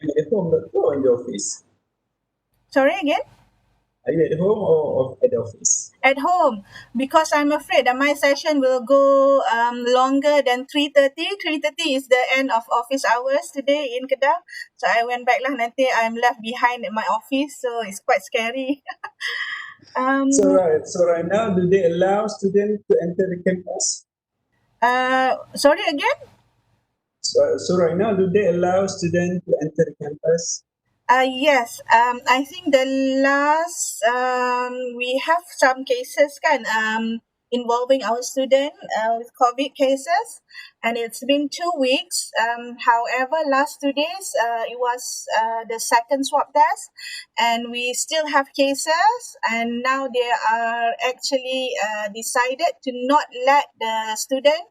You at home or in the office? Sorry again? Are you at home or at the office? At home, because I'm afraid that my session will go longer than 3:30. 3:30 is the end of office hours today in Kedah. So I went back lah. Nanti I'm left behind at my office, so it's quite scary. um, So right now, do they allow students to enter the campus? Sorry again? So right now, do they allow students to enter the campus? Yes. I think the last we have some cases kan involving our student with COVID cases, and it's been 2 weeks. However, last 2 days it was the second swab test, and we still have cases. And now they are actually decided to not let the student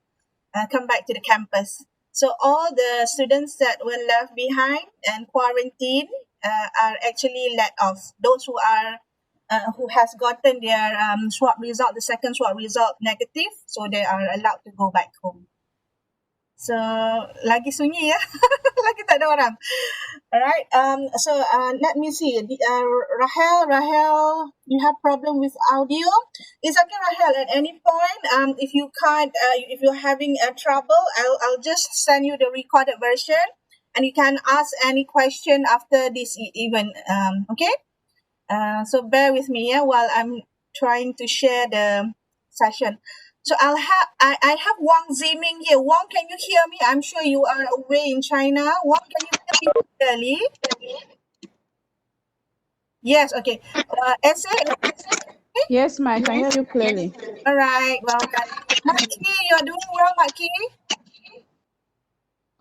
come back to the campus. So all the students that were left behind and quarantined are actually let off. Those who has gotten their swab result, the second swab result negative, so they are allowed to go back home. So lagi sunyi ya, lagi tak ada orang. Alright. So let me see. Rahel, you have problem with audio. It's okay, Rahel. At any point, if you can't, if you're having trouble, I'll just send you the recorded version, and you can ask any question after this event. Okay. So bear with me, yeah, while I'm trying to share the session. So I have Wang Ziming here. Wang, can you hear me? I'm sure you are away in China. Wang, can you hear me clearly? Yes, okay. Essay, Yes, ma, I can hear you clearly. all right, well done. Maki, you're doing well, Maki.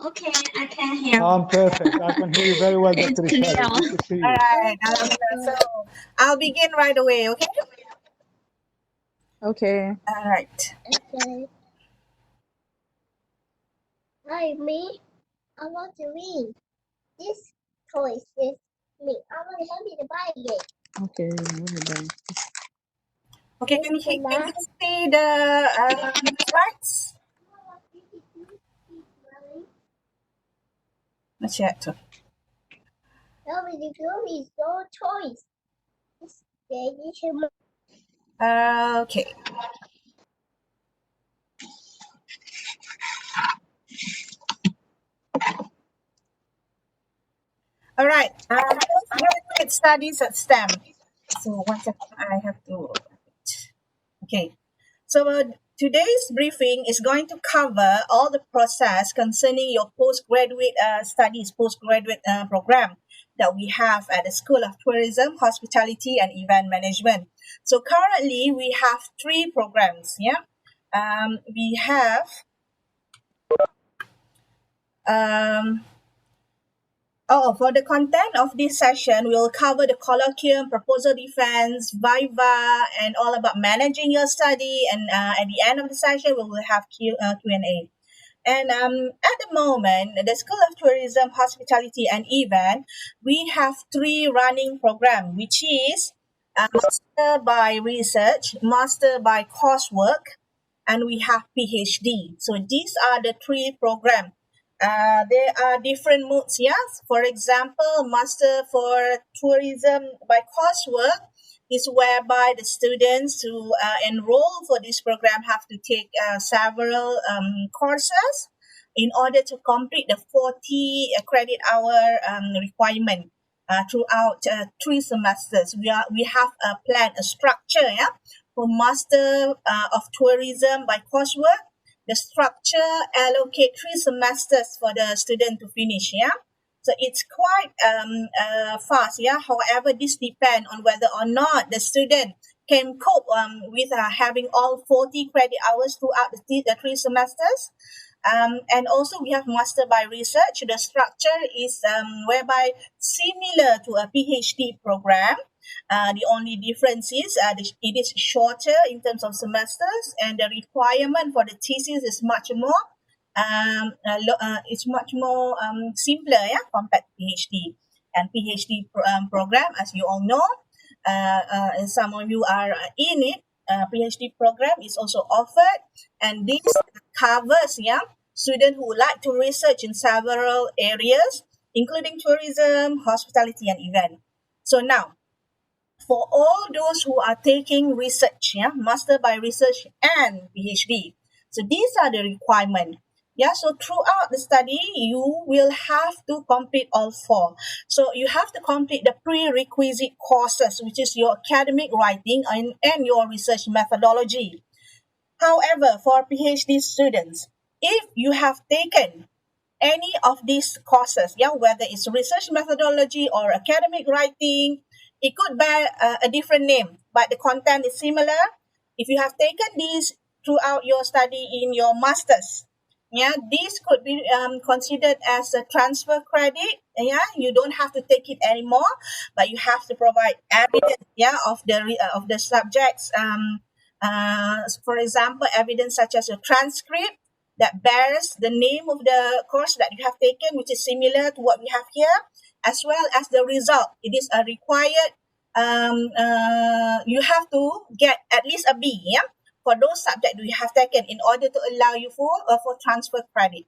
Okay, I can hear. I'm perfect. I can hear you very well, It's Dr. clear. Ishari. Good to see All you. right, so I'll begin right away, okay? Okay. All right. Okay. Hi, me. I want to read. This toy is me. I want to help you to buy it. Okay. Everybody. Okay, can you see the slides? Not yet. Help me to go is so toys. This day Okay. All right. Postgraduate studies at STEM. So one second, I have to. Okay. So today's briefing is going to cover all the process concerning your postgraduate postgraduate program that we have at the School of Tourism, Hospitality, and Event Management. So currently we have 3 programs. Yeah. We have for the content of this session, we'll cover the colloquium, proposal defense, viva, and all about managing your study. And at the end of the session, we will have Q&A. And at the moment, the School of Tourism, Hospitality, and Event, we have 3 running programs, which is Master by Research, Master by Coursework, and we have PhD. So these are the 3 programs. There are different modes, yes. For example, Master for Tourism by Coursework is whereby the students who enroll for this program have to take several courses in order to complete the 40 credit hour requirement throughout 3 semesters. We have a plan, a structure, yeah, for Master of Tourism by Coursework. The structure allocate 3 semesters for the student to finish, yeah. So it's quite fast, yeah. However, this depends on whether or not the student can cope with having all 40 credit hours throughout the 3 semesters. And also we have master by research. The structure is whereby similar to a PhD program. The only difference is it is shorter in terms of semesters, and the requirement for the thesis is much more it's much more simpler, yeah, compared to PhD. And PhD program, as you all know, and some of you are in it. PhD program is also offered, and this covers, yeah, students who would like to research in several areas, including tourism, hospitality, and event. So now, for all those who are taking research, master by research and PhD. So these are the requirement. So throughout the study, you will have to complete all four. So you have to complete the prerequisite courses, which is your academic writing and your research methodology. However, for PhD students, if you have taken any of these courses, whether it's research methodology or academic writing, it could bear a different name, but the content is similar. If you have taken these throughout your study in your master's, this could be considered as a transfer credit. You don't have to take it anymore, but you have to provide evidence, of the subjects. For example, evidence such as a transcript that bears the name of the course that you have taken, which is similar to what we have here, as well as the result. It is a required, you have to get at least a B, for those subjects you have taken in order to allow you for transfer credit.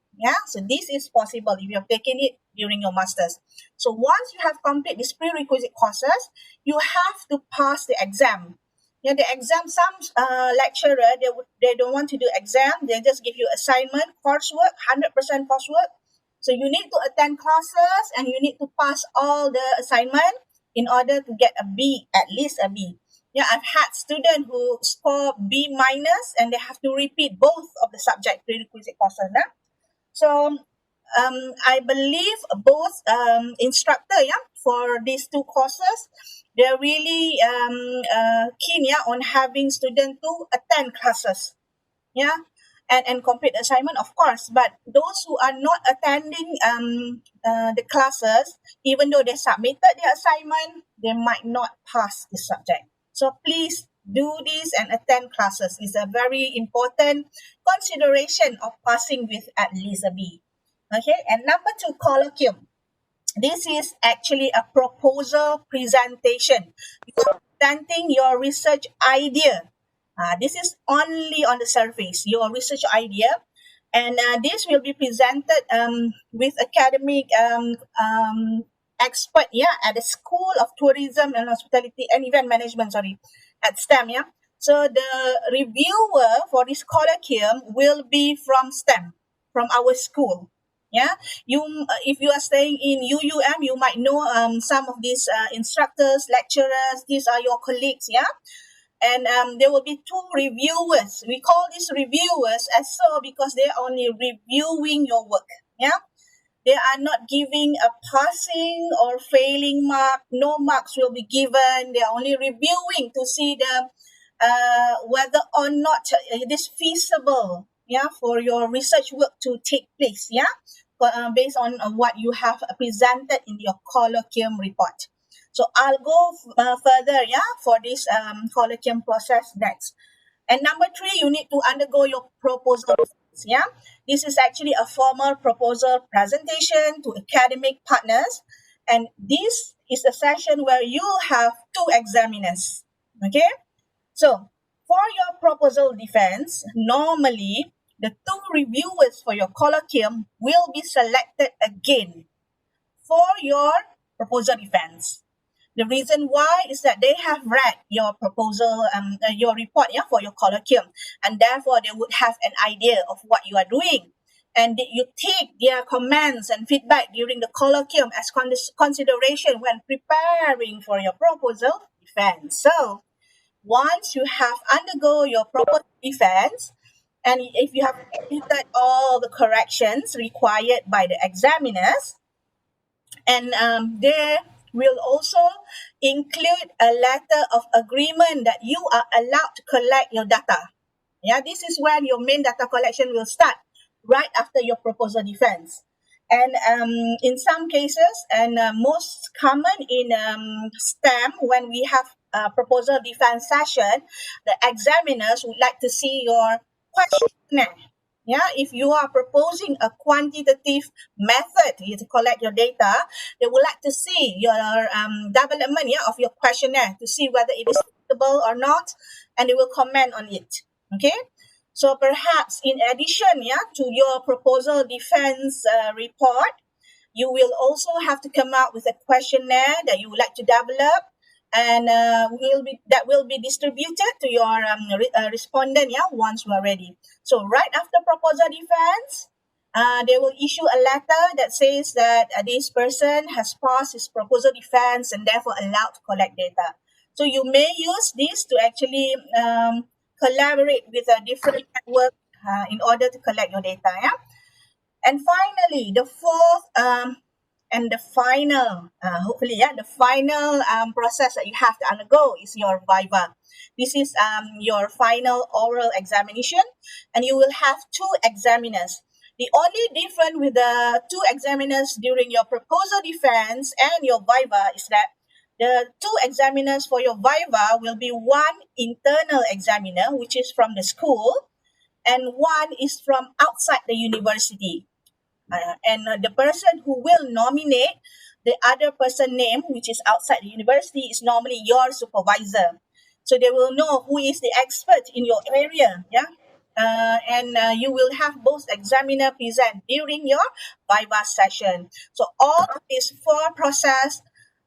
So this is possible if you have taken it during your master's. So once you have completed these prerequisite courses, you have to pass the exam. The exam, some lecturer, they don't want to do exam. They just give you assignment, coursework, 100% coursework. So you need to attend classes and you need to pass all the assignment in order to get a B, at least a B. I've had students who score B minus and they have to repeat both of the subject prerequisite courses. So I believe both instructor, for these two courses, they're really keen, on having students to attend classes, and complete assignment, of course. But those who are not attending the classes, even though they submitted their assignment, they might not pass the subject. So please do this and attend classes. It's a very important consideration of passing with at least a B. Okay, and number 2, colloquium. This is actually a proposal presentation. You are presenting your research idea. This is only on the surface, your research idea. And this will be presented with academic expert, at the School of Tourism and Hospitality and Event Management, at STEM, So the reviewer for this colloquium will be from STEM, from our school. If you are staying in UUM, you might know some of these instructors, lecturers. These are your colleagues, and there will be 2 reviewers. We call these reviewers as so because they are only reviewing your work. They are not giving a passing or failing mark. No marks will be given. They are only reviewing to see the whether or not it is feasible, for your research work to take place, based on what you have presented in your colloquium report. So I'll go further, for this colloquium process next. And number 3, you need to undergo your proposal. This is actually a formal proposal presentation to academic partners, and this is a session where you have 2 examiners. Okay, so for your proposal defense, normally the 2 reviewers for your colloquium will be selected again for your proposal defense. The reason why is that they have read your proposal, your report, for your colloquium, and therefore they would have an idea of what you are doing. And you take their comments and feedback during the colloquium as consideration when preparing for your proposal defense. So once you have undergo your proposal defense, and if you have completed all the corrections required by the examiners, and there will also include a letter of agreement that you are allowed to collect your data. This is when your main data collection will start, right after your proposal defense. And in some cases, and most common in STEM, when we have a proposal defense session, the examiners would like to see your questionnaire. If you are proposing a quantitative method to collect your data, they would like to see your development of your questionnaire to see whether it is suitable or not, and they will comment on it. Okay, so perhaps in addition, to your proposal defense report, You will also have to come up with a questionnaire that you would like to develop, and that will be distributed to your respondent, once we are ready. So right after proposal defense, they will issue a letter that says that this person has passed his proposal defense and therefore allowed to collect data. So you may use this to actually collaborate with a different network in order to collect your data. And finally, the fourth and the final, the final process that you have to undergo is your viva. This is your final oral examination, and you will have two examiners. The only difference with the two examiners during your proposal defense and your viva is that the two examiners for your viva will be one internal examiner, which is from the school, and one is from outside the university. And the person who will nominate the other person name, which is outside the university, is normally your supervisor. So they will know who is the expert in your area. And you will have both examiner present during your viva session. So all of these four process,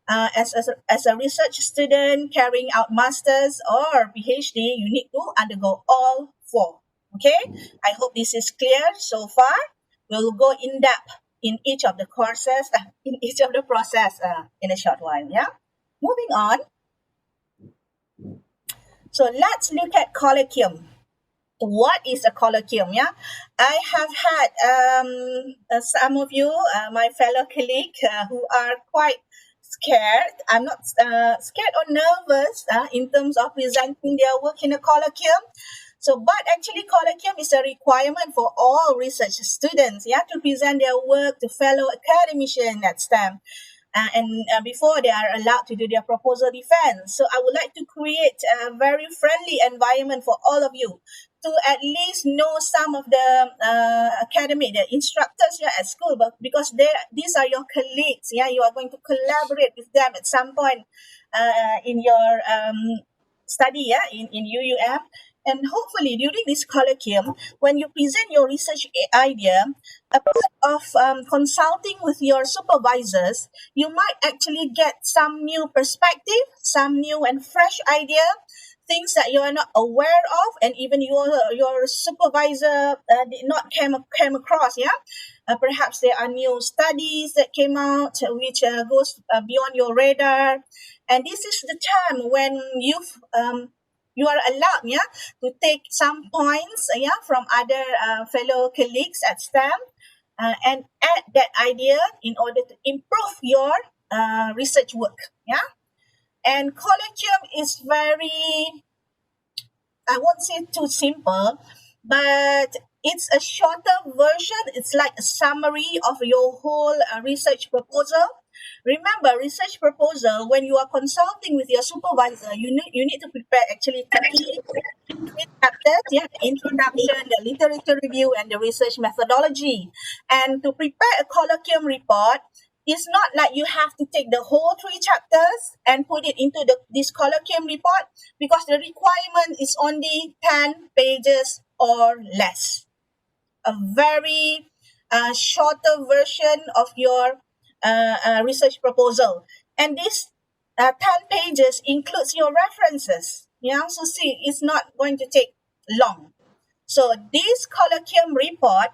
as a research student carrying out masters or PhD, you need to undergo all four. Okay, I hope this is clear so far. We'll go in depth in each of the courses, in each of the process in a short while. Moving on. So let's look at colloquium. What is a colloquium? I have had some of you, my fellow colleagues, who are quite scared. I'm not scared or nervous in terms of presenting their work in a colloquium. So, but actually, colloquium is a requirement for all research students, to present their work to fellow academicians at STEM. And before they are allowed to do their proposal defense. So I would like to create a very friendly environment for all of you to at least know some of the the instructors here at school, but because these are your colleagues, you are going to collaborate with them at some point in your study, in UUM. And hopefully during this colloquium, when you present your research idea, a part of consulting with your supervisors, you might actually get some new perspective, some new and fresh idea, things that you are not aware of, and even your supervisor did not came across. Perhaps there are new studies that came out which goes beyond your radar, and this is the time when you are allowed to take some points from other fellow colleagues at STEM and add that idea in order to improve your research work. And colloquium is very, I won't say too simple, but it's a shorter version. It's like a summary of your whole research proposal. Remember, research proposal, when you are consulting with your supervisor, you need to prepare actually three chapters, the introduction, the literature review, and the research methodology. And to prepare a colloquium report, it's not like you have to take the whole three chapters and put it into this colloquium report, because the requirement is only 10 pages or less. A very shorter version of your research proposal. And this 10 pages includes your references. So see, it's not going to take long. So this colloquium report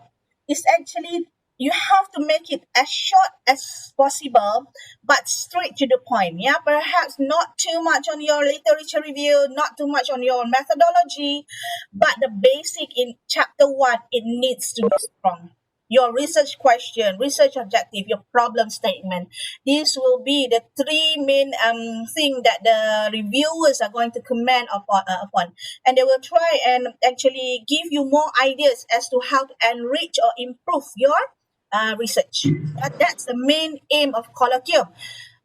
is actually, you have to make it as short as possible, but straight to the point. Perhaps not too much on your literature review, not too much on your methodology, but the basic in chapter 1, it needs to be strong. Your research question, research objective, your problem statement. These will be the three main thing that the reviewers are going to comment upon. And they will try and actually give you more ideas as to how to enrich or improve your research. That's the main aim of colloquium.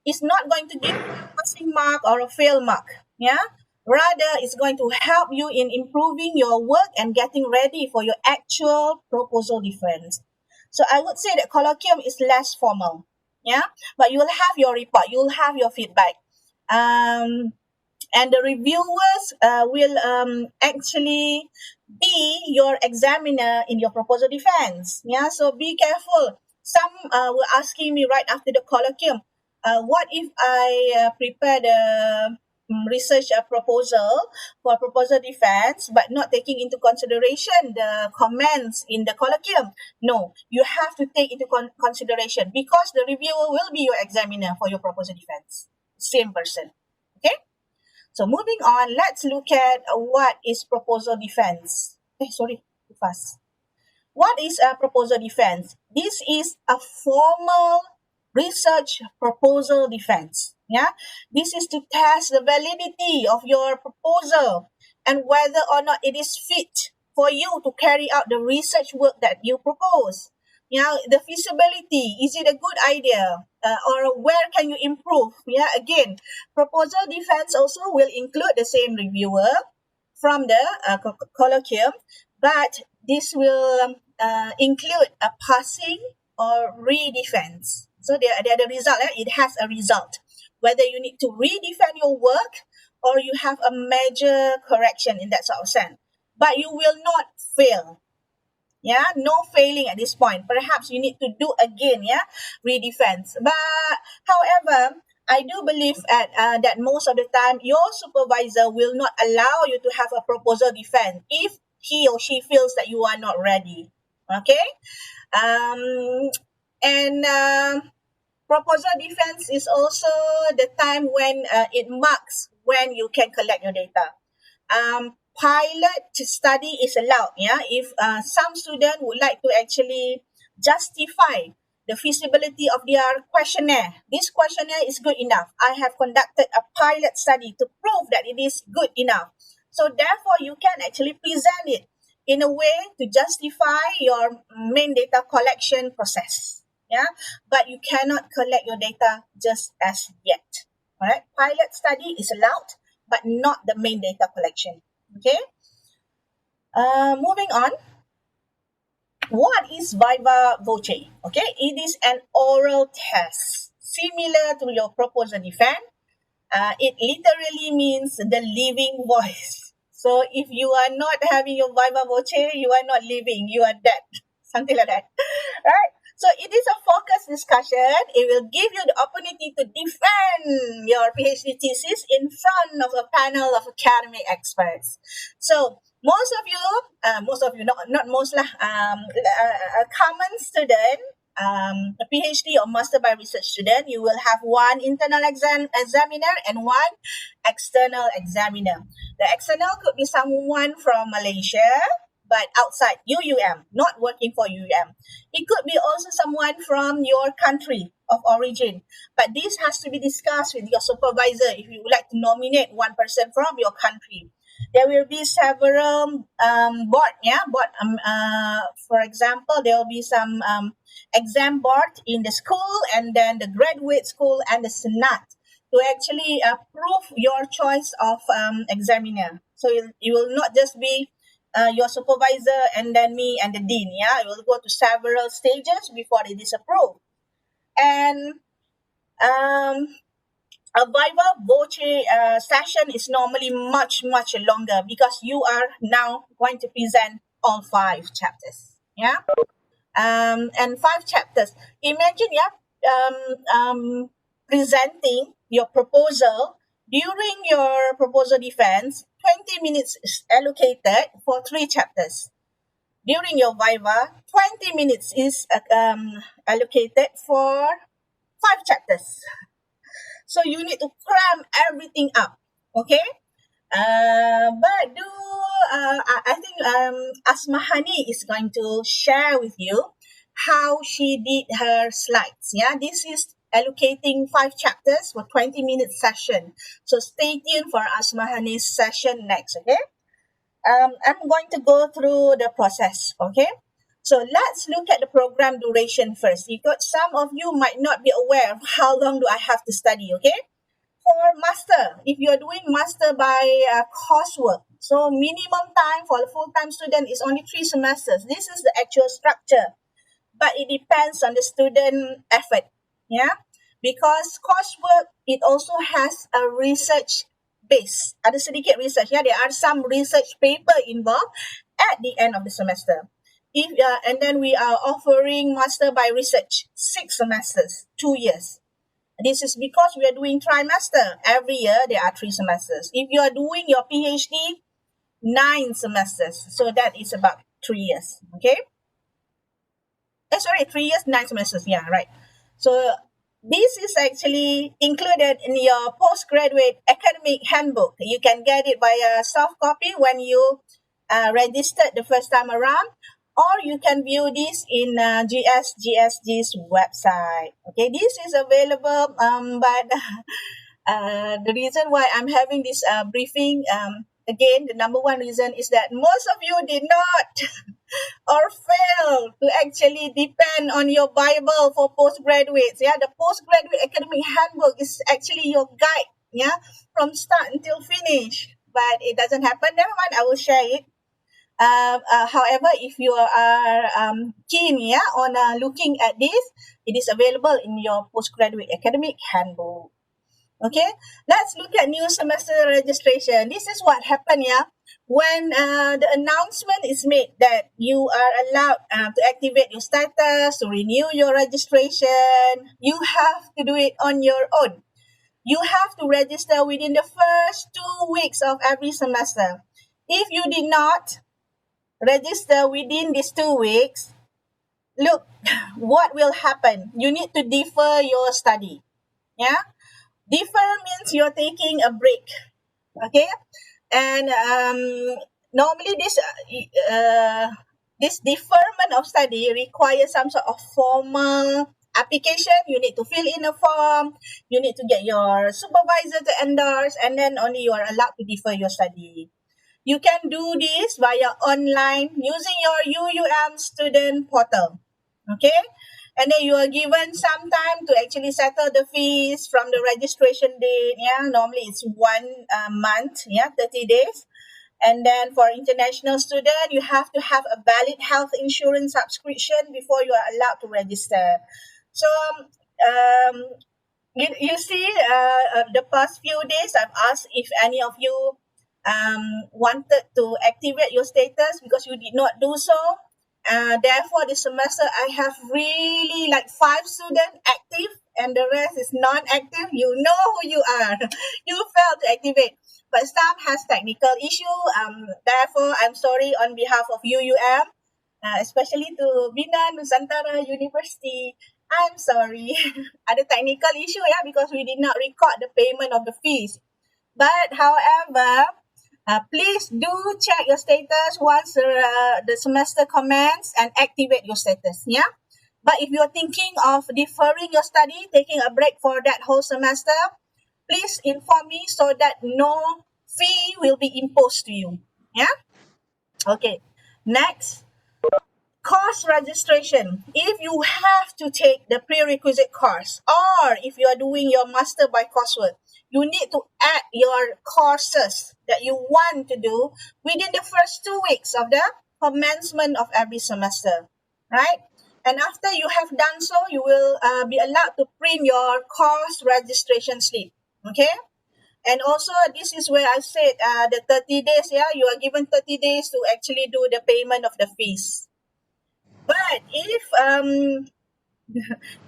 It's not going to give you a passing mark or a fail mark. Rather, it's going to help you in improving your work and getting ready for your actual proposal defense. So I would say that colloquium is less formal, but you will have your report, you will have your feedback, and the reviewers will actually be your examiner in your proposal defense. So be careful Some were asking me right after the colloquium, what if I prepare the research proposal for proposal defense, but not taking into consideration the comments in the colloquium? No, you have to take into consideration, because the reviewer will be your examiner for your proposal defense. Same person. Okay? So moving on, let's look at what is proposal defense. Sorry, too fast. What is a proposal defense? This is a formal research proposal defense. Yeah, this is to test the validity of your proposal and whether or not it is fit for you to carry out the research work that you propose. Yeah, the feasibility, is it a good idea, or where can you improve? Yeah, again, proposal defense also will include the same reviewer from the colloquium, but this will include a passing or redefense. So the result, it has a result. Whether you need to redefend your work or you have a major correction in that sort of sense. But you will not fail. Yeah, no failing at this point. Perhaps you need to do again, yeah, redefense. But however, I do believe that most of the time your supervisor will not allow you to have a proposal defense if he or she feels that you are not ready. Okay, um, and proposal defense is also the time when it marks when you can collect your data. Pilot study is allowed. Yeah, if some student would like to actually justify the feasibility of their questionnaire, this questionnaire is good enough. I have conducted a pilot study to prove that it is good enough. So therefore, you can actually present it in a way to justify your main data collection process. Yeah, but you cannot collect your data just as yet. All right, pilot study is allowed, but not the main data collection. Okay. Moving on. What is Viva Voce? Okay, it is an oral test similar to your proposal defense. It literally means the living voice. So if you are not having your Viva Voce, you are not living, you are dead. Something like that. Right? So it is a focused discussion. It will give you the opportunity to defend your PhD thesis in front of a panel of academic experts. So most of you, not most lah, a common student, a PhD or master by research student, you will have one internal examiner and one external examiner. The external could be someone from Malaysia, but outside UUM, not working for UUM. It could be also someone from your country of origin, but this has to be discussed with your supervisor if you would like to nominate one person from your country. There will be several board, yeah, board. For example, there will be some exam board in the school, and then the graduate school and the senate to actually prove your choice of examiner. So it will not just be your supervisor and then me and the dean. Yeah, it will go to several stages before it is approved. And a Viva Voce session is normally much longer because you are now going to present all 5 chapters. Yeah, and 5 chapters. Imagine, presenting your proposal. During your proposal defense, 20 minutes is allocated for 3 chapters. During your Viva, 20 minutes is allocated for 5 chapters. So you need to cram everything up, okay? But I think Asmahani is going to share with you how she did her slides. Yeah, this is allocating 5 chapters for 20 minute session. So stay tuned for Asmahani's session next, okay? I'm going to go through the process, okay? So let's look at the program duration first, because some of you might not be aware of how long do I have to study, okay? For master, if you're doing master by coursework, so minimum time for a full-time student is only 3 semesters. This is the actual structure, but it depends on the student effort, yeah? Because coursework, it also has a research base. Ada sedikit research, yeah? There are some research paper involved at the end of the semester. And then we are offering master by research, 6 semesters, 2 years. This is because we are doing trimester. Every year there are 3 semesters. If you are doing your PhD, 9 semesters. So that is about 3 years. Okay. 3 years, 9 semesters. Yeah, right. So this is actually included in your postgraduate academic handbook. You can get it via soft copy when you registered the first time around, or you can view this in GSGSG's website. Okay, this is available, but the reason why I'm having this briefing, again, the number one reason is that most of you did not or fail to actually depend on your Bible for postgraduates. Yeah, the postgraduate academic handbook is actually your guide. Yeah, from start until finish. But it doesn't happen. Never mind, I will share it. However, if you are keen, yeah, on looking at this, it is available in your postgraduate academic handbook. Okay, let's look at new semester registration. This is what happened, yeah. When the announcement is made that you are allowed to activate your status, to renew your registration, you have to do it on your own. You have to register within the first 2 weeks of every semester. If you did not register within these 2 weeks, look, what will happen? You need to defer your study. Yeah, defer means you're taking a break. Okay, and normally this deferment of study requires some sort of formal application. You need to fill in a form, you need to get your supervisor to endorse, and then only you are allowed to defer your study. You can do this via online using your UUM student portal. Okay, and then you are given some time to actually settle the fees from the registration date. Yeah, normally it's 1 month. Yeah, 30 days. And then for international student, you have to have a valid health insurance subscription before you are allowed to register. So um, you see, the past few days, I've asked if any of you wanted to activate your status because you did not do so. Therefore, this semester I have really like 5 students active and the rest is non-active. You know who you are. You failed to activate. But some has technical issue. Therefore, I'm sorry on behalf of UUM, especially to Bina Nusantara University. I'm sorry. Ada technical issue, yeah, because we did not record the payment of the fees. But however, please do check your status once the semester commences and activate your status. Yeah. But if you're thinking of deferring your study, taking a break for that whole semester, please inform me so that no fee will be imposed to you. Yeah. Okay. Next, course registration. If you have to take the prerequisite course or if you are doing your master by coursework, you need to add your courses that you want to do within the first 2 weeks of the commencement of every semester, right? And after you have done so, you will be allowed to print your course registration slip, okay? And also, this is where I said the 30 days, yeah, you are given 30 days to actually do the payment of the fees. But if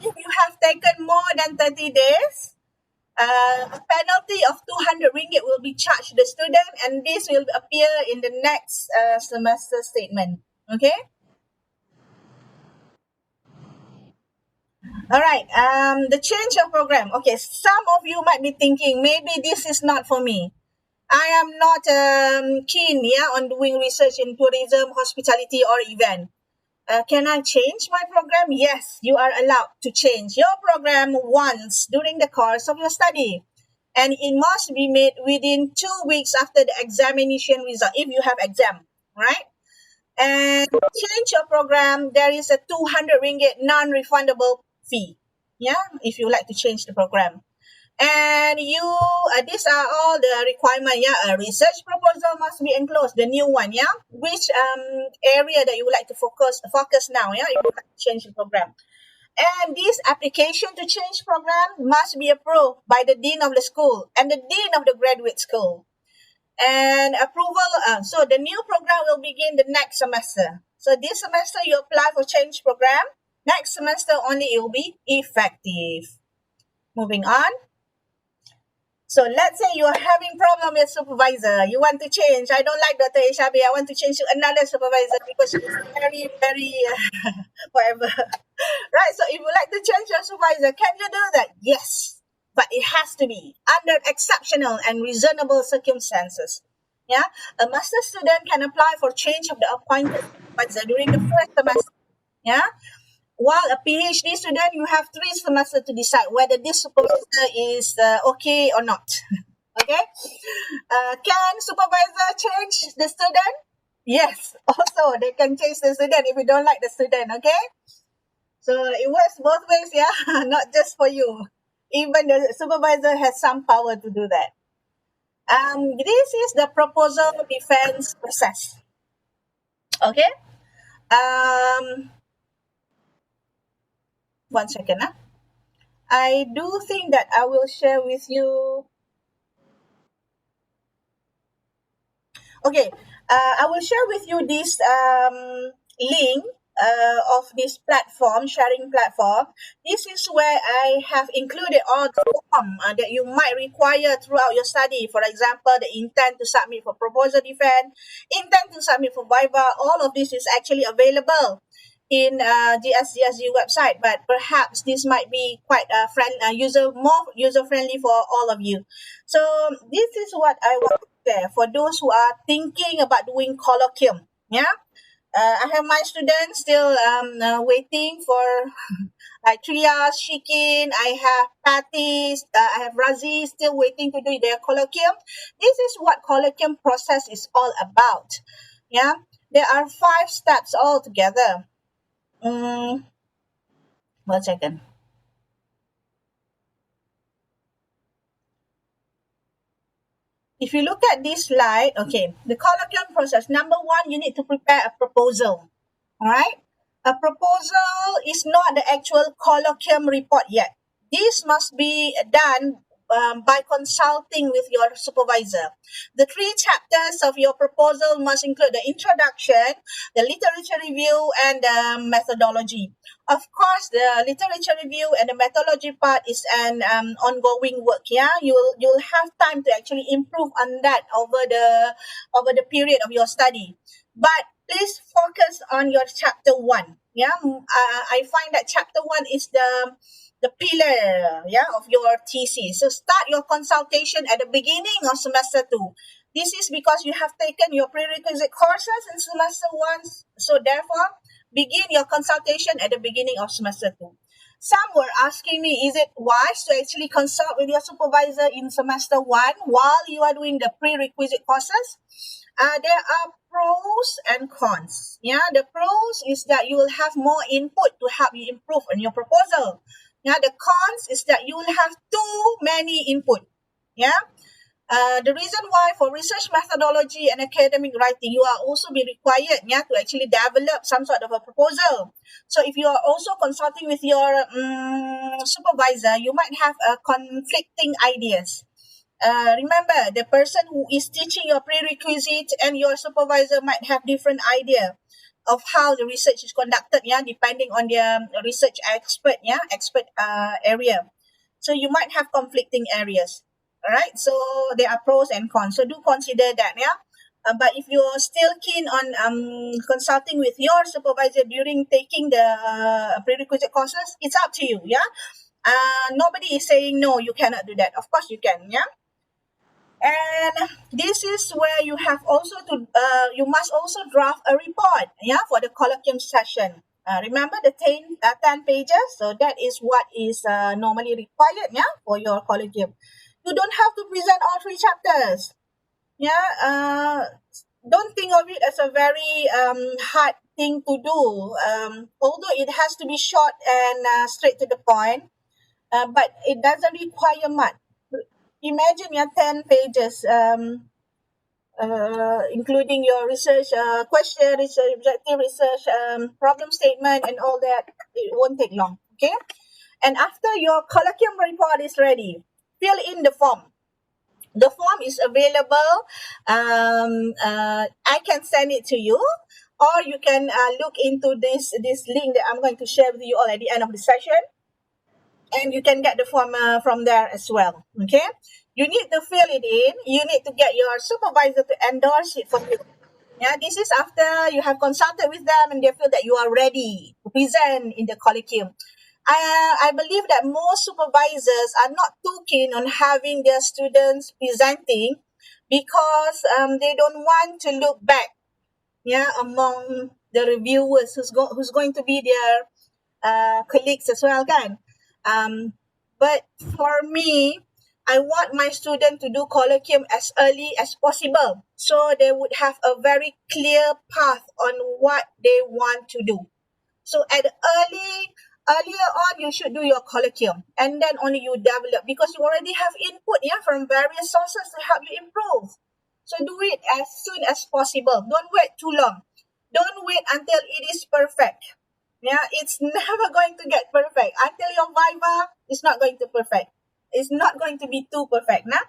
you have taken more than 30 days, a penalty of 200 ringgit will be charged to the student, and this will appear in the next semester statement. Okay. All right. The change of program. Okay. Some of you might be thinking maybe this is not for me. I am not keen, yeah, on doing research in tourism, hospitality, or event. Can I change my program? Yes, you are allowed to change your program once during the course of your study. And it must be made within 2 weeks after the examination result, if you have exam, right? And change your program, there is a 200 ringgit non-refundable fee, yeah, if you like to change the program. And these are all the requirement. Yeah, a research proposal must be enclosed, the new one. Yeah, which area that you would like to focus now. Yeah, you would like to change the program. And this application to change program must be approved by the dean of the school and the dean of the graduate school. And approval. So the new program will begin the next semester. So this semester you apply for change program. Next semester only it will be effective. Moving on. So let's say you are having problem with supervisor. You want to change. I don't like Dr. Ishabi. I want to change to another supervisor because she's very, very whatever. Right. So if you like to change your supervisor, can you do that? Yes. But it has to be under exceptional and reasonable circumstances. Yeah. A master student can apply for change of the appointed supervisor during the first semester. Yeah. While a PhD student, you have 3 semesters to decide whether this supervisor is okay or not. Okay? Can supervisor change the student? Yes. Also, they can change the student if you don't like the student. Okay? So it works both ways, yeah? Not just for you. Even the supervisor has some power to do that. This is the proposal defense process. Okay? 1 second. I do think that I will share with you. Okay, I will share with you this link of this platform, sharing platform. This is where I have included all the form that you might require throughout your study. For example, the intent to submit for proposal defense, intent to submit for Viva. All of this is actually available in GSGSG website, but perhaps this might be quite more user friendly for all of you. So this is what I want to share for those who are thinking about doing colloquium. Yeah, I have my students still waiting for like Trias, Shikin. I have Patty, I have Razi still waiting to do their colloquium. This is what colloquium process is all about. Yeah, there are 5 steps altogether. 1 second. If you look at this slide, okay, the colloquium process. Number 1, you need to prepare a proposal. All right? A proposal is not the actual colloquium report yet. This must be done by consulting with your supervisor. The 3 chapters of your proposal must include the introduction, the literature review, and the methodology. Of course, the literature review and the methodology part is an ongoing work. Yeah, you'll have time to actually improve on that over the period of your study. But please focus on your chapter 1. Yeah, I find that chapter 1 is the pillar, yeah, of your thesis. So start your consultation at the beginning of semester 2. This is because you have taken your prerequisite courses in semester 1. So therefore, begin your consultation at the beginning of semester 2. Some were asking me, is it wise to actually consult with your supervisor in semester 1 while you are doing the prerequisite courses? There are pros and cons. Yeah, the pros is that you will have more input to help you improve on your proposal. Yeah, the cons is that you will have too many input. Yeah. The reason why for research methodology and academic writing, you are also be required to actually develop some sort of a proposal. So if you are also consulting with your supervisor, you might have conflicting ideas. Remember, the person who is teaching your prerequisite and your supervisor might have different idea of how the research is conducted, depending on their research expert area. So you might have conflicting areas. All right, so there are pros and cons. So do consider that, but if you're still keen on consulting with your supervisor during taking the prerequisite courses, it's up to you, nobody is saying no, you cannot do that. Of course you can, And this is where you have also to you must also draft a report, for the colloquium session. Remember the 10 pages. So that is what is normally required, for your colloquium. You don't have to present all 3 chapters. Don't think of it as a very hard thing to do. Although it has to be short and straight to the point, but it doesn't require much. Imagine 10 pages, including your research question, research objective, research problem statement, and all that. It won't take long, okay? And after your colloquium report is ready, fill in the form. The form is available. I can send it to you, or you can look into this link that I'm going to share with you all at the end of the session, and you can get the form from there as well. Okay, you need to fill it in. You need to get your supervisor to endorse it for you. Yeah, this is after you have consulted with them and they feel that you are ready to present in the colloquium. I believe that most supervisors are not too keen on having their students presenting because they don't want to look back, yeah, among the reviewers who's going to be their colleagues as well, kan? But for me, I want my student to do colloquium as early as possible, so they would have a very clear path on what they want to do. So at earlier on, you should do your colloquium, and then only you develop, because you already have input, yeah, from various sources to help you improve. So do it as soon as possible. Don't wait too long. Don't wait until it is perfect. Yeah, it's never going to get perfect until your viva is not going to perfect. It's not going to be too perfect, nah?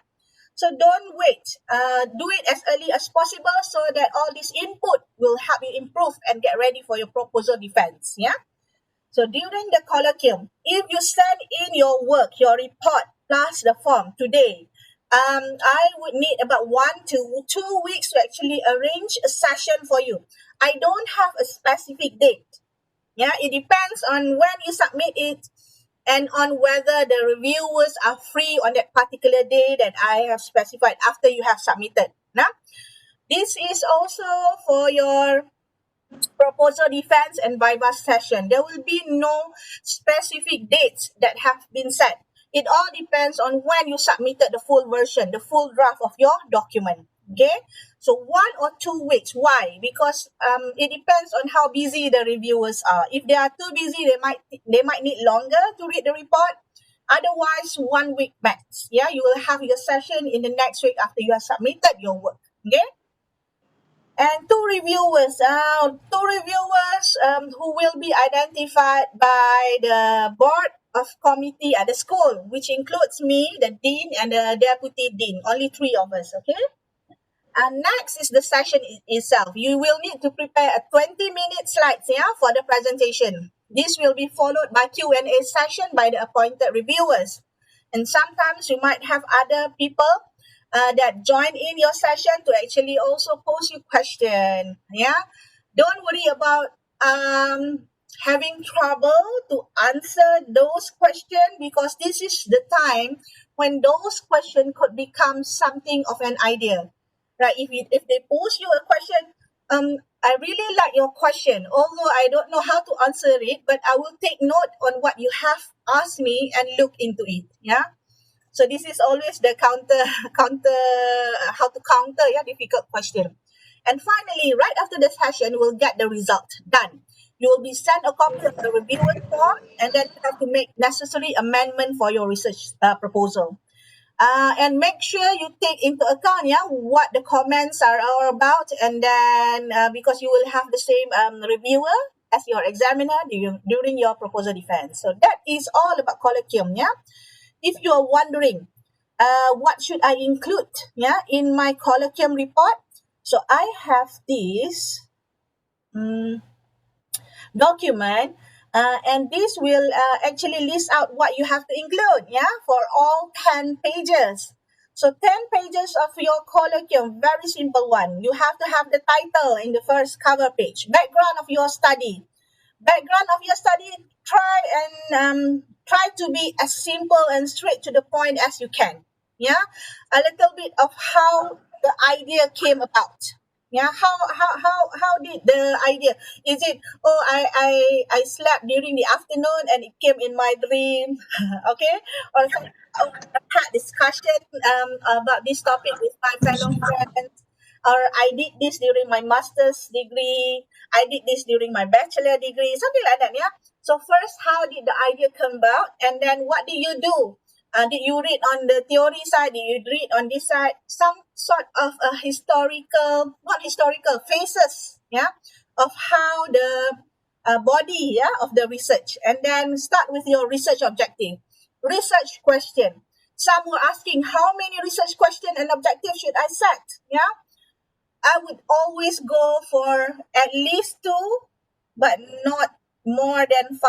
So don't wait. Do it as early as possible so that all this input will help you improve and get ready for your proposal defense. Yeah. So during the colloquium, if you send in your work, your report plus the form today, I would need about 1 to 2 weeks to actually arrange a session for you. I don't have a specific date. Yeah, it depends on when you submit it and on whether the reviewers are free on that particular day that I have specified after you have submitted. Now, this is also for your proposal defense and viva session. There will be no specific dates that have been set. It all depends on when you submitted the full version, the full draft of your document. Okay, so 1 or 2 weeks. Why? Because it depends on how busy the reviewers are. If they are too busy, they might need longer to read the report. Otherwise, 1 week max. Yeah, you will have your session in the next week after you have submitted your work. Okay. And two reviewers who will be identified by the board of committee at the school, which includes me, the dean, and the deputy dean. Only 3 of us. Okay. And next is the session itself. You will need to prepare a 20-minute slides, yeah, for the presentation. This will be followed by Q&A session by the appointed reviewers. And sometimes you might have other people that join in your session to actually also pose you question. Yeah, don't worry about having trouble to answer those questions, because this is the time when those questions could become something of an idea. Right? If they pose you a question, I really like your question, although I don't know how to answer it, but I will take note on what you have asked me and look into it. Yeah. So this is always the how to counter, yeah, difficult question. And finally, right after the session, we'll get the result done. You will be sent a copy of the reviewer form, and then you have to make necessary amendment for your research proposal. And make sure you take into account, yeah, what the comments are all about, and then because you will have the same reviewer as your examiner during your proposal defense. So that is all about colloquium, yeah. If you are wondering, what should I include, yeah, in my colloquium report? So I have this document, and this will actually list out what you have to include, yeah, for all 10 pages. So 10 pages of your colloquium, very simple one. You have to have the title in the first cover page, background of your study, try to be as simple and straight to the point as you can. Yeah, a little bit of how the idea came about. Yeah, how did the idea? Is it, oh, I slept during the afternoon and it came in my dream? Okay, or some, oh, I had discussion about this topic with my fellow friends, or I did this during my master's degree, I did this during my bachelor degree, something like that. Yeah. So first, how did the idea come about, and then what did you do? Did you read on the theory side? Did you read on this side? Some sort of a not historical, phases, yeah, of how the body, yeah, of the research. And then start with your research objective. Research question. Some were asking, how many research question and objectives should I set? Yeah. I would always go for at least 2, but not more than 5.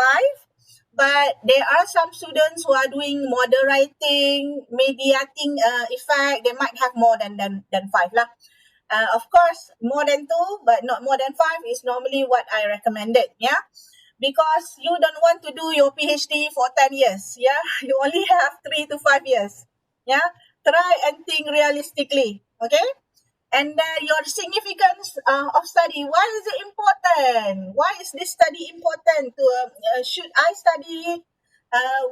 But there are some students who are doing moderating, mediating effect. They might have more than 5 lah. Of course, more than 2, but not more than 5 is normally what I recommended. Yeah, because you don't want to do your PhD for 10 years. Yeah, you only have 3 to 5 years. Yeah, try and think realistically. Okay. And then your significance of study. Why is it important? Why is this study important? Should I study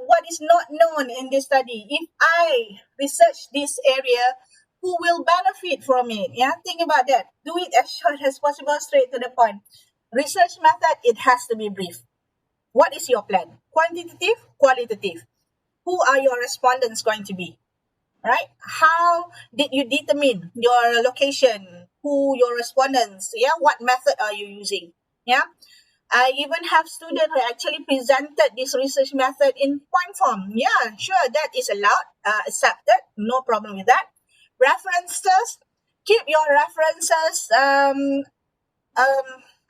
what is not known in this study? If I research this area, who will benefit from it? Yeah, think about that. Do it as short as possible, straight to the point. Research method, it has to be brief. What is your plan? Quantitative, qualitative. Who are your respondents going to be? Right? How did you determine your location? Who your respondents? Yeah, what method are you using? Yeah, I even have students who actually presented this research method in point form. Yeah, sure, that is allowed, accepted, no problem with that. References, keep your references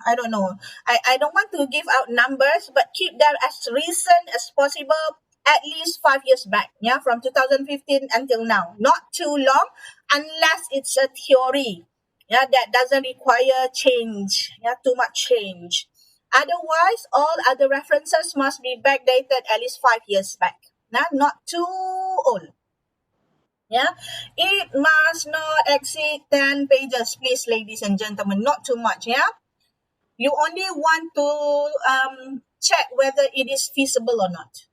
I don't know. I don't want to give out numbers, but keep them as recent as possible, at least 5 years back. Yeah, from 2015 until now. Not too long, unless it's a theory. Yeah, that doesn't require change. Yeah, too much change. Otherwise, all other references must be backdated at least 5 years back. Yeah, not too old. Yeah, it must not exceed 10 pages, please, ladies and gentlemen. Not too much. Yeah, you only want to check whether it is feasible or not,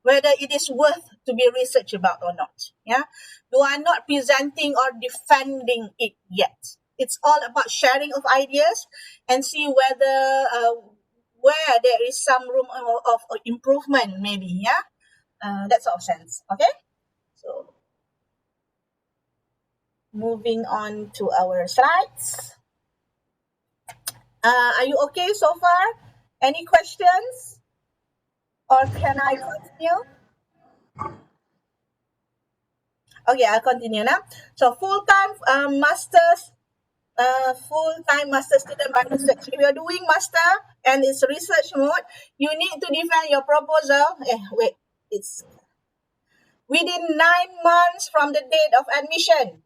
whether it is worth to be researched about or not. Yeah, you are not presenting or defending it yet. It's all about sharing of ideas and see whether where there is some room of improvement, maybe. Yeah, that sort of sense. Okay, so moving on to our slides. Are you okay so far? Any questions? Or can I continue? Okay, I'll continue now. So full-time master student by research. If you're doing master and it's research mode, you need to defend your proposal. It's within 9 months from the date of admission.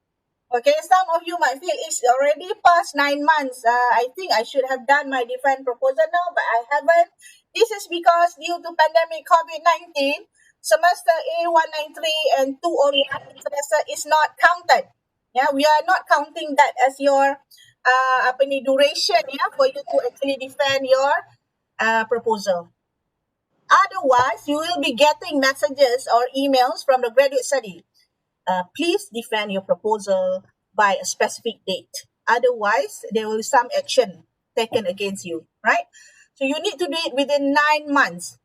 Okay, some of you might feel it's already past 9 months. I think I should have done my defense proposal now, but I haven't. This is because due to pandemic COVID-19, semester A193 and 201 semester is not counted. Yeah, we are not counting that as your duration, yeah, for you to actually defend your proposal. Otherwise, you will be getting messages or emails from the graduate study. Please defend your proposal by a specific date. Otherwise, there will be some action taken against you, right? So you need to do it within 9 months.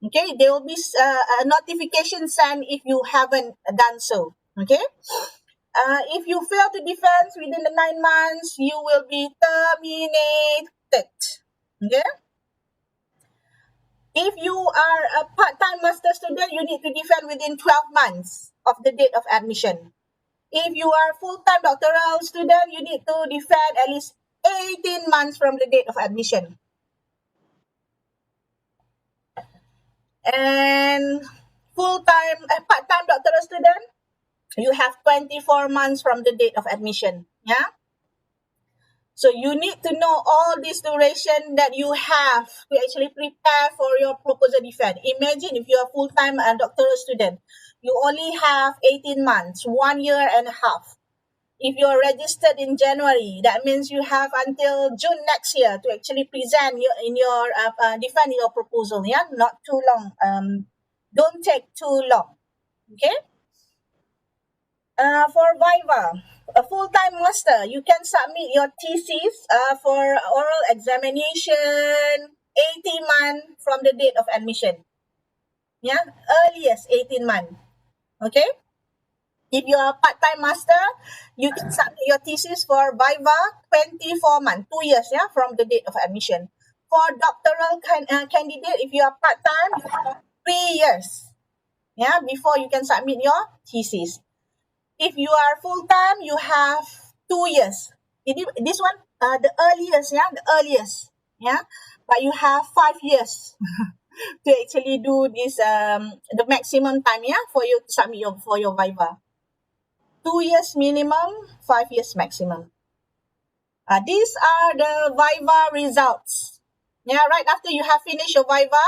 Okay, there will be a notification sent if you haven't done so. Okay, if you fail to defend within the 9 months, you will be terminated. Okay. If you are a part-time master student, you need to defend within 12 months of the date of admission. If you are a full-time doctoral student, you need to defend at least 18 months from the date of admission. And part-time doctoral student, you have 24 months from the date of admission. Yeah. So you need to know all this duration that you have to actually prepare for your proposal defense. Imagine if you are full-time doctoral student, you only have 18 months, 1 year and a half. If you're registered in January, that means you have until June next year to actually present defend your proposal. Yeah, not too long. Don't take too long. Okay. For Viva, a full-time master, you can submit your thesis for oral examination 18 months from the date of admission. Yeah, earliest 18 months. Okay. If you are a part-time master, you can submit your thesis for Viva 24 months, 2 years, yeah, from the date of admission. For doctoral candidate, if you are part-time, you have 3 years, yeah, before you can submit your thesis. If you are full-time, you have 2 years. This one, the earliest, the earliest, but you have 5 years to actually do this, the maximum time, for you to submit for your Viva. 2 years minimum, 5 years maximum. These are the Viva results. Right after you have finished your Viva,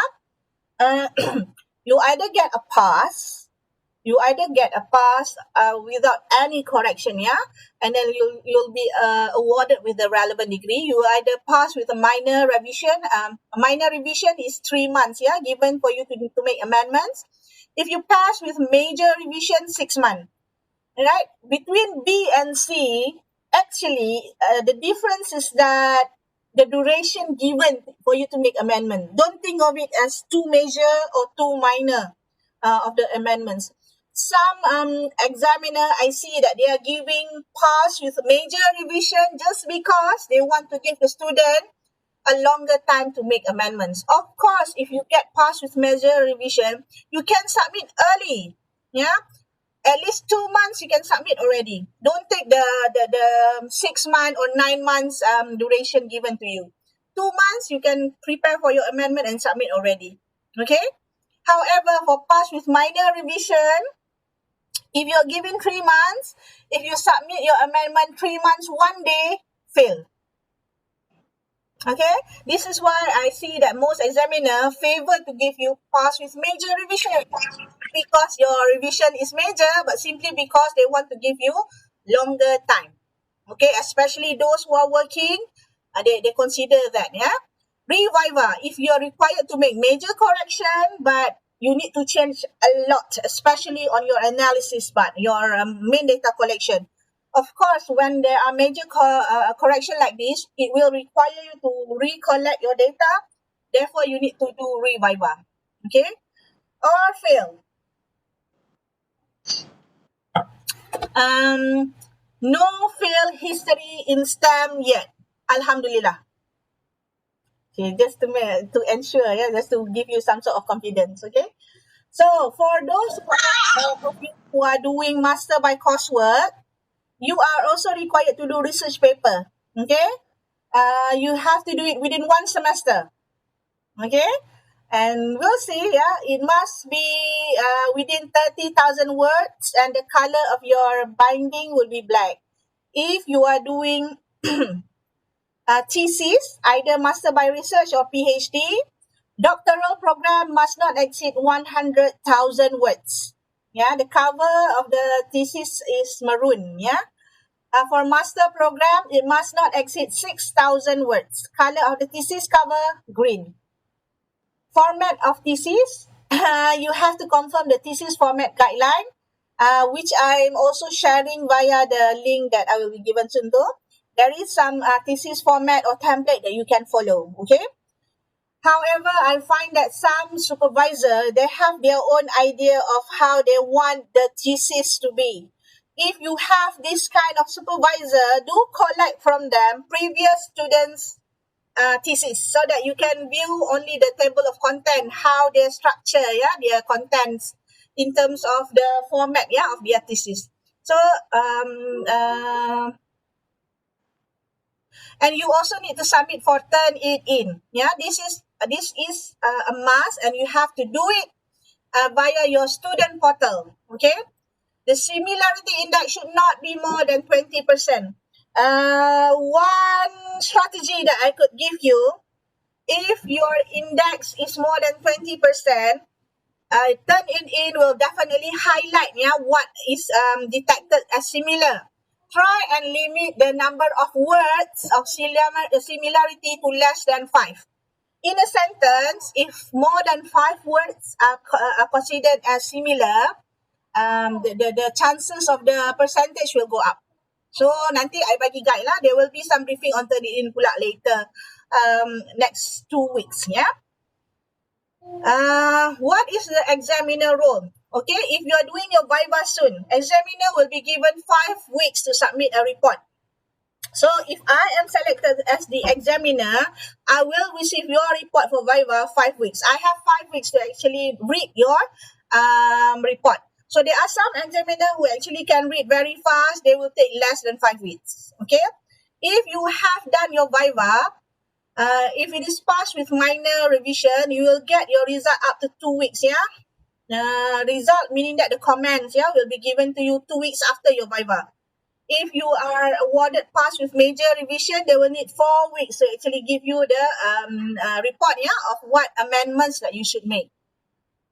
you either get a pass, without any correction, and then you'll be awarded with the relevant degree. You either pass with a minor revision. A minor revision is 3 months, given for you to make amendments. If you pass with major revision, 6 months. Right? Between B and C, actually, the difference is that the duration given for you to make amendment. Don't think of it as too major or too minor of the amendments. Some examiner, I see that they are giving pass with major revision just because they want to give the student a longer time to make amendments. Of course, if you get pass with major revision, you can submit early. At least 2 months you can submit already. Don't take the 6 month or 9 months duration given to you. 2 months you can prepare for your amendment and submit already. Okay. However, for pass with minor revision, if you're given 3 months, if you submit your amendment 3 months, 1 day, fail. Okay, this is why I see that most examiner favor to give you pass with major revision, because your revision is major, but simply because they want to give you longer time. Okay, especially those who are working, they consider that. Reviva, if you are required to make major correction, but you need to change a lot, especially on your analysis part, your main data collection. Of course, when there are major correction like this, it will require you to recollect your data. Therefore, you need to do reviva. Okay, or fail. No fail history in STEM yet. Alhamdulillah. Okay, just to ensure, just to give you some sort of confidence. Okay. So for those of you who are doing master by coursework, you are also required to do research paper. Okay. You have to do it within 1 semester. Okay. And we'll see, it must be within 30,000 words, and the color of your binding will be black. If you are doing thesis, either master by research or PhD, doctoral program must not exceed 100,000 words. The cover of the thesis is maroon. For master program, it must not exceed 6,000 words. Color of the thesis cover, green. Format of thesis, you have to confirm the thesis format guideline, which I'm also sharing via the link that I will be given soon to. There is some thesis format or template that you can follow. Okay. However, I find that some supervisor, they have their own idea of how they want the thesis to be. If you have this kind of supervisor, do collect from them previous students' thesis, so that you can view only the table of content, how they structure their contents in terms of the format of their thesis. So and you also need to submit for Turnitin. This is a must, and you have to do it via your student portal. Okay, the similarity index should not be more than 20%. One strategy that I could give you, if your index is more than 20%, Turnitin will definitely highlight what is detected as similar. Try and limit the number of words of similarity to less than 5. In a sentence, if more than 5 words are considered as similar, the chances of the percentage will go up. So nanti I bagi guide lah. There will be some briefing on Turnitin pula later, next 2 weeks. What is the examiner role? Okay, if you are doing your Viva soon, examiner will be given 5 weeks to submit a report. So if I am selected as the examiner, I will receive your report for Viva 5 weeks. I have 5 weeks to actually read your report. So there are some examiners who actually can read very fast. They will take less than 5 weeks. Okay. If you have done your Viva, if it is passed with minor revision, you will get your result up to 2 weeks, yeah? Result meaning that the comments, yeah, will be given to you 2 weeks after your Viva. If you are awarded pass with major revision, they will need 4 weeks to actually give you the report, yeah, of what amendments that you should make.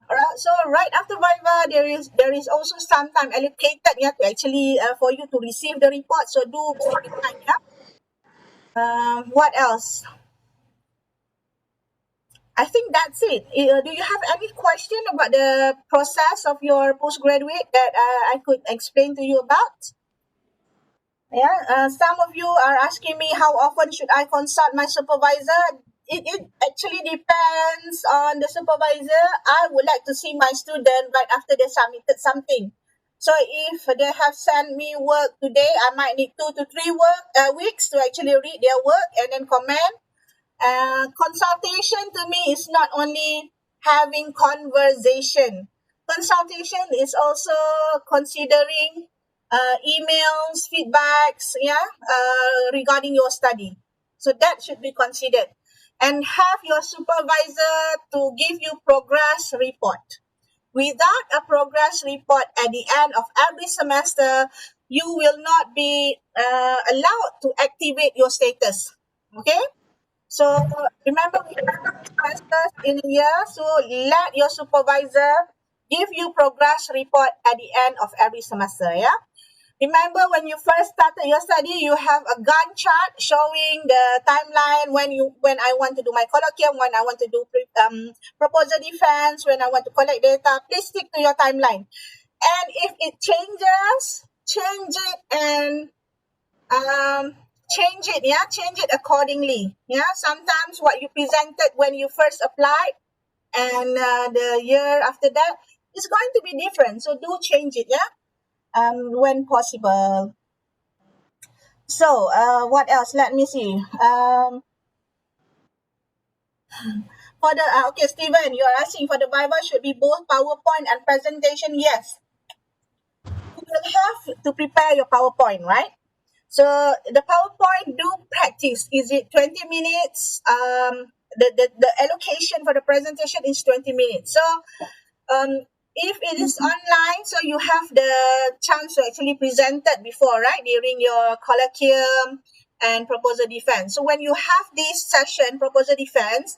Alright, so right after Viva, there is also some time allocated, yeah, to actually for you to receive the report. So do take the time, yeah. What else? I think that's it. Do you have any question about the process of your postgraduate that I could explain to you about? Yeah, some of you are asking me how often should I consult my supervisor. It actually depends on the supervisor. I would like to see my student right after they submitted something. So if they have sent me work today, I might need 2 to 3 weeks to actually read their work and then comment. Consultation to me is not only having conversation. Consultation is also considering emails, feedbacks, yeah, regarding your study. So that should be considered. And have your supervisor to give you progress report. Without a progress report at the end of every semester, you will not be allowed to activate your status. Okay? So remember, we have 2 semesters in a year, so let your supervisor give you progress report at the end of every semester, yeah? Remember when you first started your study, you have a Gantt chart showing the timeline when I want to do my colloquium, when I want to do proposal defense, when I want to collect data. Please stick to your timeline. And if it changes, change it and change it accordingly. Yeah, sometimes what you presented when you first applied and the year after that is going to be different. So do change it, yeah, when possible. So what else? Let me see. For the okay, Stephen, you are asking for the Viva should be both PowerPoint and presentation. Yes, you will have to prepare your PowerPoint, right? So the PowerPoint, do practice. Is it 20 minutes? The allocation for the presentation is 20 minutes. So if it is online, so you have the chance to actually present it before, right? During your colloquium and proposal defense. So when you have this session, proposal defense,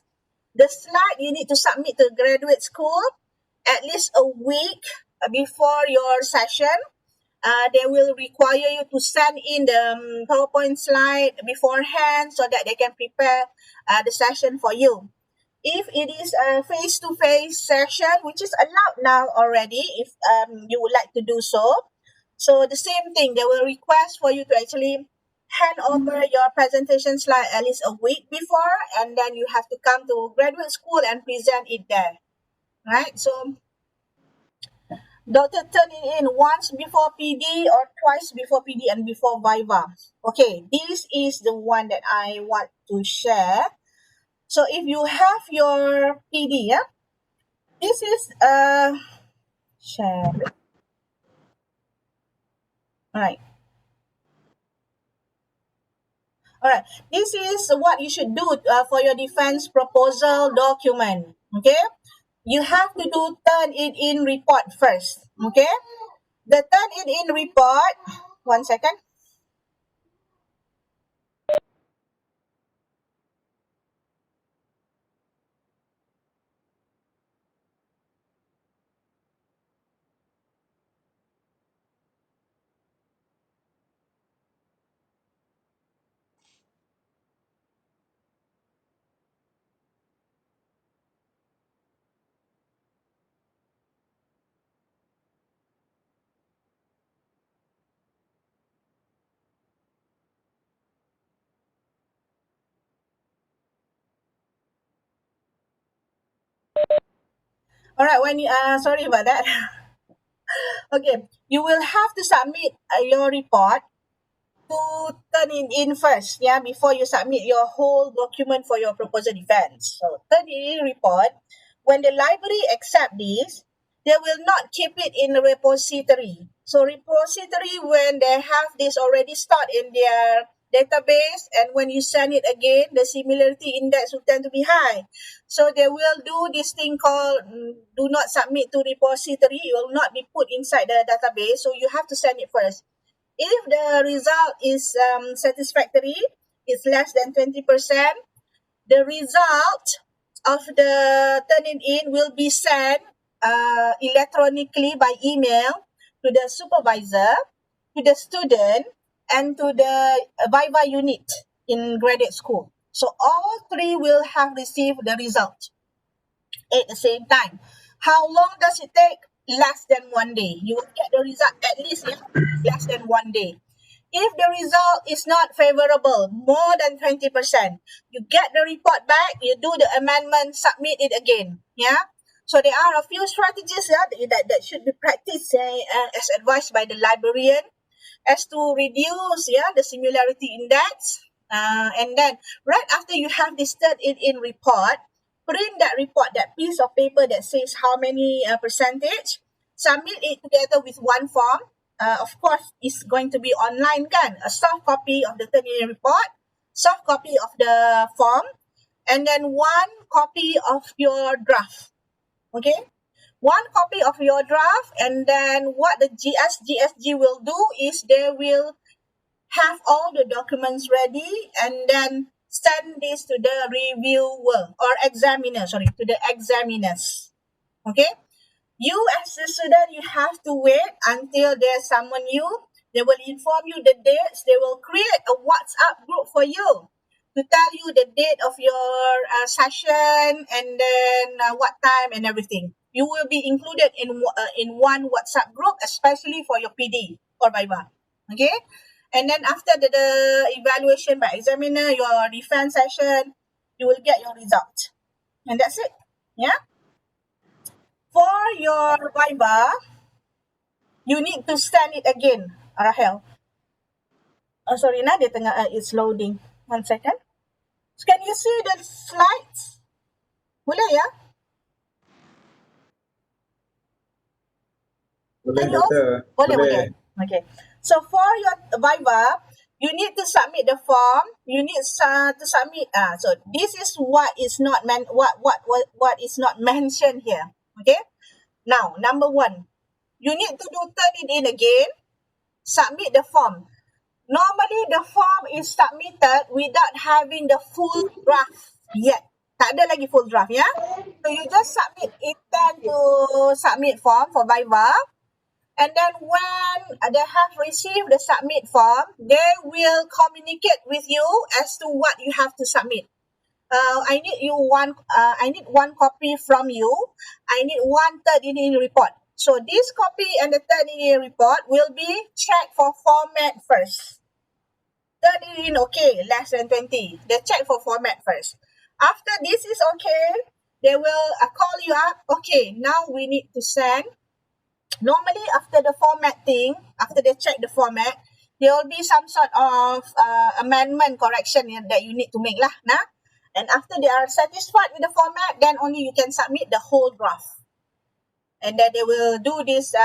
the slide you need to submit to graduate school at least a week before your session. They will require you to send in the PowerPoint slide beforehand so that they can prepare the session for you. If it is a face-to-face session, which is allowed now already, if you would like to do so, so the same thing, they will request for you to actually hand over your presentation slide at least a week before, and then you have to come to graduate school and present it there, right? So Doctor, turn it in once before PD or twice before PD and before Viva. Okay, this is the one that I want to share. So if you have your PD, yeah, this is share. All right. All right. This is what you should do for your defense proposal document. Okay. You have to do turn it in report first. Okay. The turn it in report. 1 second. All right. When you sorry about that. Okay, you will have to submit your report to turn it in first, yeah, before you submit your whole document for your proposal defense. So turn it in report. When the library accept this, they will not keep it in the repository. So repository, when they have this already stored in their database, and when you send it again, the similarity index will tend to be high. So they will do this thing called do not submit to repository. It will not be put inside the database, so you have to send it first. If the result is satisfactory, it's less than 20%, the result of the turning in will be sent electronically by email to the supervisor, to the student, and to the Viva unit in graduate school. So all three will have received the result at the same time. How long does it take? Less than 1 day. You will get the result at least less than 1 day. If the result is not favorable, more than 20%, you get the report back, you do the amendment, submit it again. Yeah. So there are a few strategies that should be practiced as advised by the librarian as to reduce the similarity index. And then right after you have this in report, print that report, that piece of paper that says how many percentage, submit it together with one form. Of course, it's going to be online kan, a soft copy of the turn-in report, soft copy of the form, and then one copy of your draft. Okay, one copy of your draft, and then what the GSG will do is they will have all the documents ready and then send this to the reviewer or examiner, to the examiners. Okay, you as a student, you have to wait until there's someone new. They will inform you the dates. They will create a WhatsApp group for you to tell you the date of your session and then what time and everything. You will be included in one WhatsApp group, especially for your PD or Viva. Okay, and then after the evaluation by examiner, your defense session, you will get your result, and that's it. Yeah. For your Viva, you need to send it again, Rahel. Oh, sorry na, dia tengah, it's loading. 1 second. So can you see the slides? Boleh ya? Boleh, Can you also? Doktor. Boleh. Okay. So for your Viva, you need to submit the form. You need to submit. So this is what is not what is not mentioned here. Okay. Now, number 1, you need to turn it in again. Submit the form. Normally, the form is submitted without having the full draft yet. Tak ada lagi full draft, ya. So, you just submit, intend to submit form for Viva. And then when they have received the submit form, they will communicate with you as to what you have to submit. I need one copy from you. I need 1/3 in report. So this copy and the 3rd in report will be checked for format first. 3rd in okay, less than 20. They check for format first. After this is okay, they will call you up. Okay, now we need to send. Normally, after the format thing, after they check the format, there will be some sort of amendment correction that you need to make lah. Nah? And after they are satisfied with the format, then only you can submit the whole draft. And then they will do this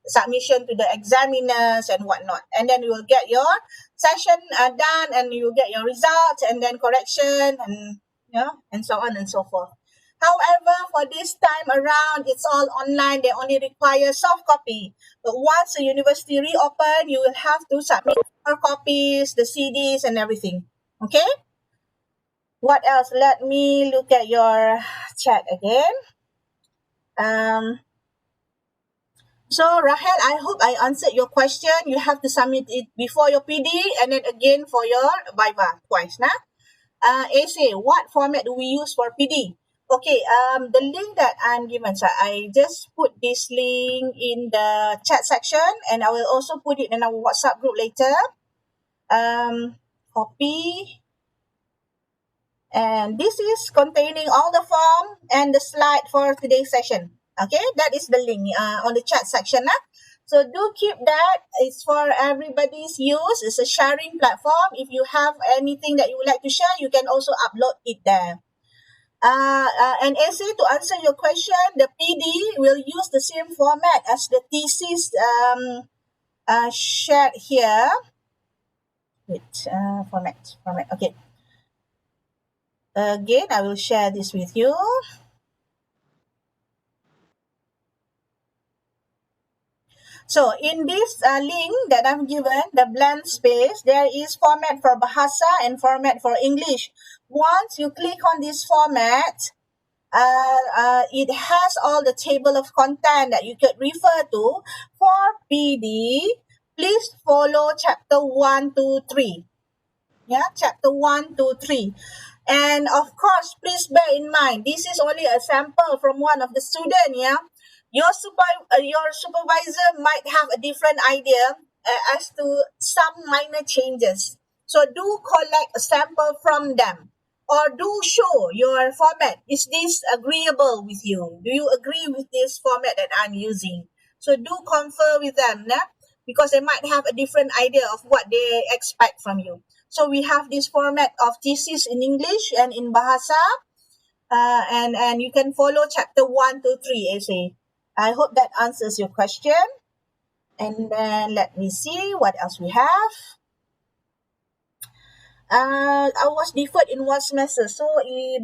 submission to the examiners and whatnot. And then you will get your session done, and you will get your results, and then correction, and so on and so forth. However, for this time around, it's all online. They only require soft copy. But once the university reopen, you will have to submit hard copies, the CDs, and everything. Okay? What else? Let me look at your chat again. So, Rahel, I hope I answered your question. You have to submit it before your PD and then again for your Viva twice. Nah? AC, what format do we use for PD? Okay, the link that I'm given, so I just put this link in the chat section, and I will also put it in our WhatsApp group later. Copy. And this is containing all the form and the slide for today's session. Okay, that is the link on the chat section. So do keep that. It's for everybody's use. It's a sharing platform. If you have anything that you would like to share, you can also upload it there. And AC, to answer your question, the PD will use the same format as the thesis shared here. Wait, format. Okay. Again, I will share this with you. So in this link that I've given, the blank space, there is format for Bahasa and format for English. Once you click on this format, it has all the table of content that you could refer to. For PD, please follow chapter 1 to 3. Yeah, chapter 1 to 3. And of course, please bear in mind, this is only a sample from one of the student. Yeah, your supervisor might have a different idea as to some minor changes. So do collect a sample from them, or do show your format. Is this agreeable with you? Do you agree with this format that I'm using? So do confer with them, yeah? Because they might have a different idea of what they expect from you. So we have this format of thesis in English and in Bahasa, and you can follow chapter 1 to 3 essay. I hope that answers your question. And then let me see what else we have. I was deferred in one semester, so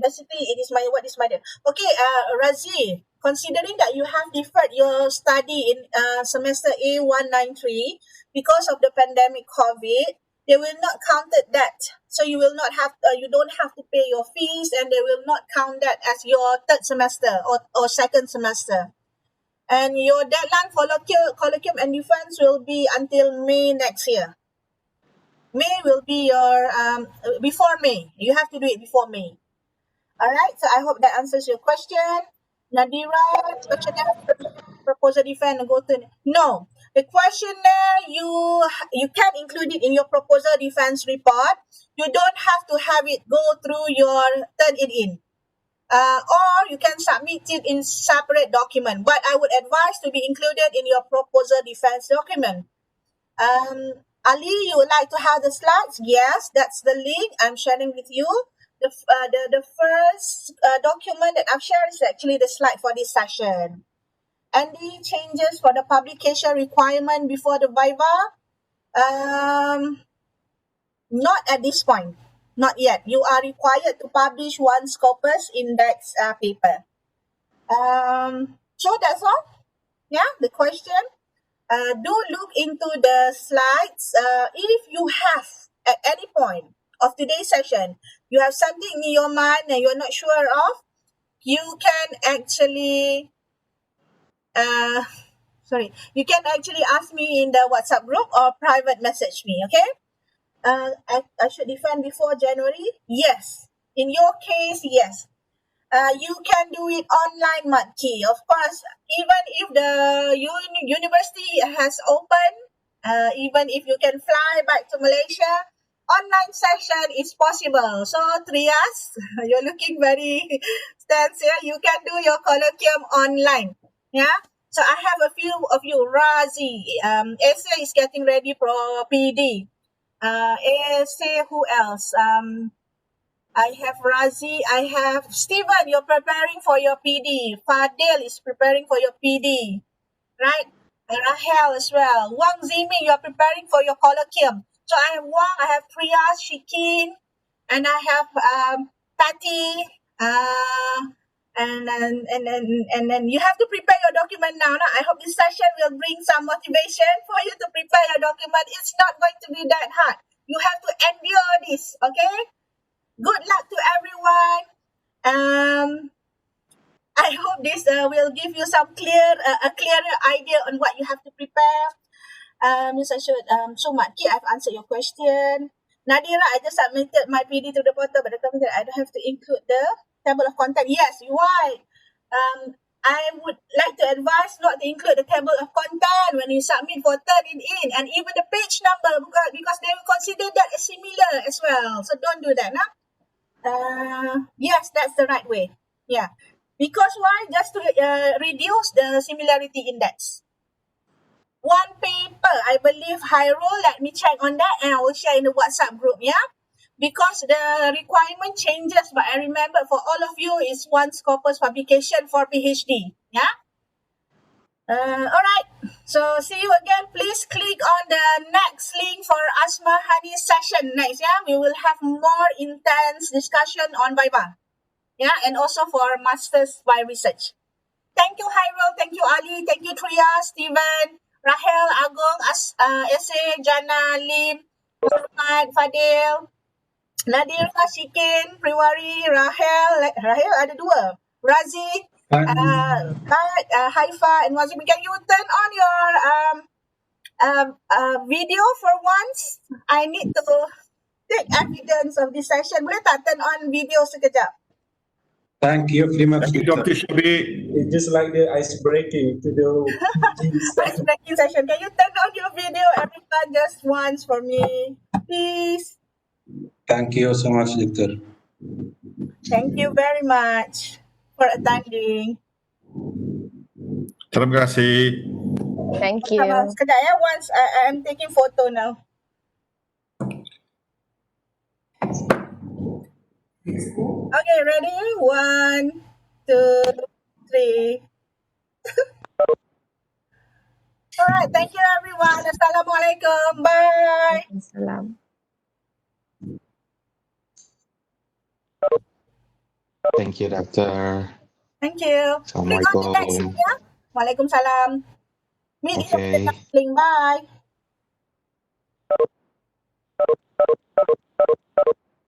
basically it is my what is my okay. Razi, considering that you have deferred your study in semester A193 because of the pandemic COVID, they will not count that. So you will not have you don't have to pay your fees, and they will not count that as your third semester or second semester. And your deadline for colloquium and defense will be until May next year. May will be your before May. You have to do it before May. All right. So I hope that answers your question. Nadira, questionnaire, proposal defense, and go to no. The questionnaire you can include it in your proposal defense report. You don't have to have it go through your turn it in. Or you can submit it in separate document. But I would advise to be included in your proposal defense document. Ali, you would like to have the slides? Yes, that's the link I'm sharing with you. The first document that I've shared is actually the slide for this session. Any changes for the publication requirement before the Viva? Not at this point. Not yet. You are required to publish one Scopus index paper. So that's all. Yeah, the question. Do look into the slides. If you have at any point of today's session, you have something in your mind and you're not sure of, you can actually you can actually ask me in the WhatsApp group or private message me. Okay. I should defend before January. Yes. In your case, yes. You can do it online, Matki. Of course, even if the university has opened, even if you can fly back to Malaysia, online session is possible. So, Trias, you're looking very tense here. You can do your colloquium online. Yeah. So, I have a few of you. Razi, Essay is getting ready for PD. Essay, who else? I have Razi, I have Steven, you're preparing for your PD. Fadil is preparing for your PD, right? And Rahel as well. Wang Zimi, you're preparing for your colloquium. So I have Wang, I have Priyas, Shikin, and I have Tati, and then you have to prepare your document now. I hope this session will bring some motivation for you to prepare your document. It's not going to be that hard. You have to endure this, okay? Good luck to everyone. I hope this will give you some a clearer idea on what you have to prepare. Mr. Ashud, so Matki, I've answered your question. Nadira, I just submitted my PD to the portal, but the company that I don't have to include the table of content. Yes, why? I would like to advise not to include the table of content when you submit for turn it in, and even the page number, because they will consider that as similar as well. So don't do that, nah? Yes, that's the right way. Yeah. Because why? Just to reduce the similarity index. One paper, I believe, Hyrule, let me check on that and I will share in the WhatsApp group, yeah? Because the requirement changes, but I remember for all of you, it's one Scopus publication for PhD, yeah? All right. So see you again. Please click on the next link for Asma Hani's session next. Yeah, we will have more intense discussion on Viva. Yeah, and also for Masters by Research. Thank you, Hyrule. Thank you, Ali. Thank you, Tria, Steven, Rahel, Agong, Ese, Jana, Lin, Muhammad, Fadil, Nadira, Shikin, Priwari, Rahel ada dua, Razi, Kat, Haifa, and Wazim. Can you turn on your video for once? I need to take evidence of this session. Boleh tak turn on video sekejap? Thank you very much. Thank you, Dr. Shabi. It's just like the ice breaking to the Ice breaking session. Can you turn on your video, everyone, just once for me, please? Thank you so much, Doctor. Thank you very much for attending. Terima kasih. Thank you. Sekejap ya, once I'm taking photo now. Okay, ready? 1, 2, 3. All right, thank you everyone. Assalamualaikum. Bye. Salam. Thank you, Doctor. Thank you. Click on the next link ya. Waalaikumsalam. Meet you on the Okay. next link. Bye.